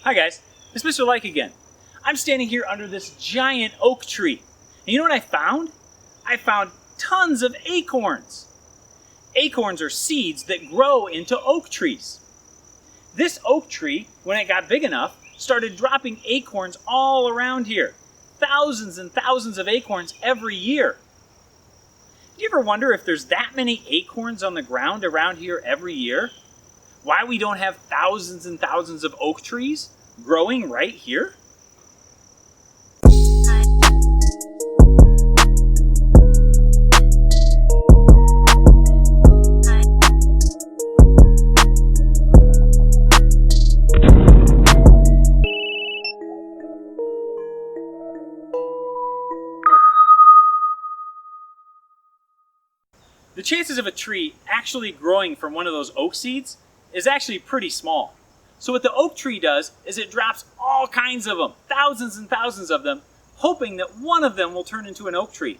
Hi guys, it's Mr. Like again. I'm standing here under this giant oak tree. And you know what I found? I found tons of acorns. Acorns are seeds that grow into oak trees. This oak tree, when it got big enough, started dropping acorns all around here. Thousands and thousands of acorns every year. Do you ever wonder if there's that many acorns on the ground around here every year? Why we don't have thousands and thousands of oak trees growing right here? The chances of a tree actually growing from one of those oak seeds is actually pretty small. So what the oak tree does is it drops all kinds of them, thousands and thousands of them, hoping that one of them will turn into an oak tree.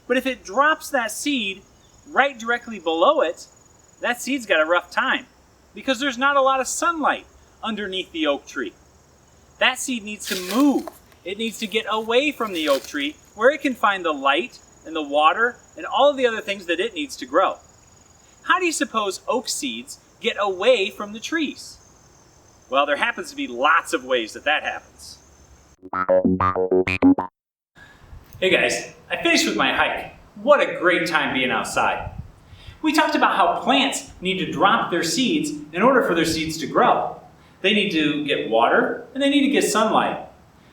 But if it drops that seed right directly below it, that seed's got a rough time because there's not a lot of sunlight underneath the oak tree. That seed needs to move. It needs to get away from the oak tree where it can find the light and the water and all of the other things that it needs to grow. How do you suppose oak seeds get away from the trees? Well, there happens to be lots of ways that happens. Hey guys, I finished with my hike. What a great time being outside. We talked about how plants need to drop their seeds in order for their seeds to grow. They need to get water and they need to get sunlight.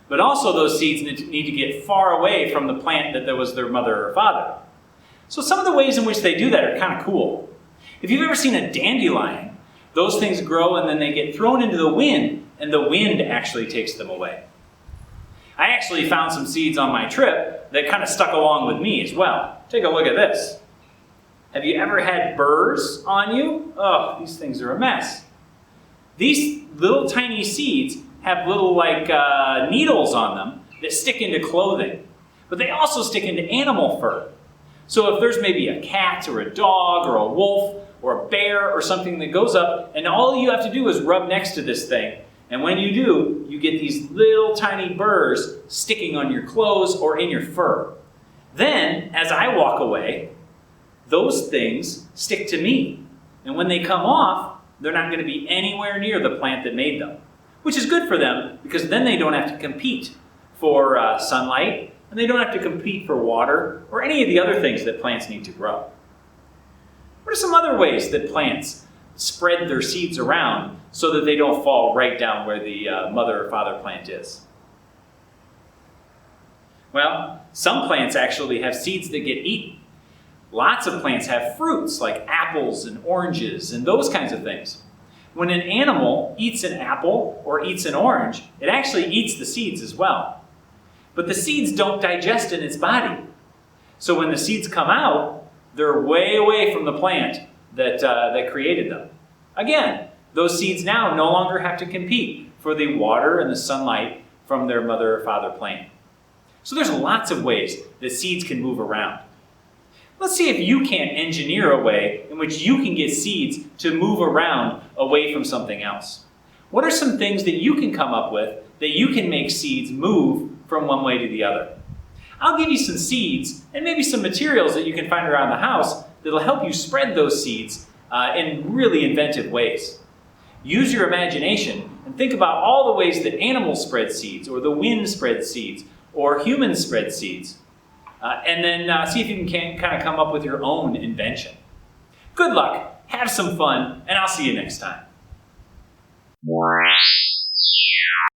But also those seeds need to get far away from the plant that was their mother or father. So some of the ways in which they do that are kind of cool. If you've ever seen a dandelion, those things grow and then they get thrown into the wind, and the wind actually takes them away. I actually found some seeds on my trip that kind of stuck along with me as well. Take a look at this. Have you ever had burrs on you? Oh, these things are a mess. These little tiny seeds have little needles on them that stick into clothing, but they also stick into animal fur. So if there's maybe a cat or a dog or a wolf or a bear or something that goes up, and all you have to do is rub next to this thing, and when you do, you get these little tiny burrs sticking on your clothes or in your fur. Then, as I walk away, those things stick to me, and when they come off, they're not going to be anywhere near the plant that made them, which is good for them because then they don't have to compete for sunlight, and they don't have to compete for water or any of the other things that plants need to grow. What are some other ways that plants spread their seeds around so that they don't fall right down where the mother or father plant is? Well, some plants actually have seeds that get eaten. Lots of plants have fruits like apples and oranges and those kinds of things. When an animal eats an apple or eats an orange, it actually eats the seeds as well. But the seeds don't digest in its body. So when the seeds come out, they're way away from the plant that created them. Again, those seeds now no longer have to compete for the water and the sunlight from their mother or father plant. So there's lots of ways that seeds can move around. Let's see if you can't engineer a way in which you can get seeds to move around away from something else. What are some things that you can come up with that you can make seeds move from one way to the other? I'll give you some seeds and maybe some materials that you can find around the house that'll help you spread those seeds in really inventive ways. Use your imagination and think about all the ways that animals spread seeds, or the wind spreads seeds, or humans spread seeds. And then see if you can kind of come up with your own invention. Good luck, have some fun, and I'll see you next time.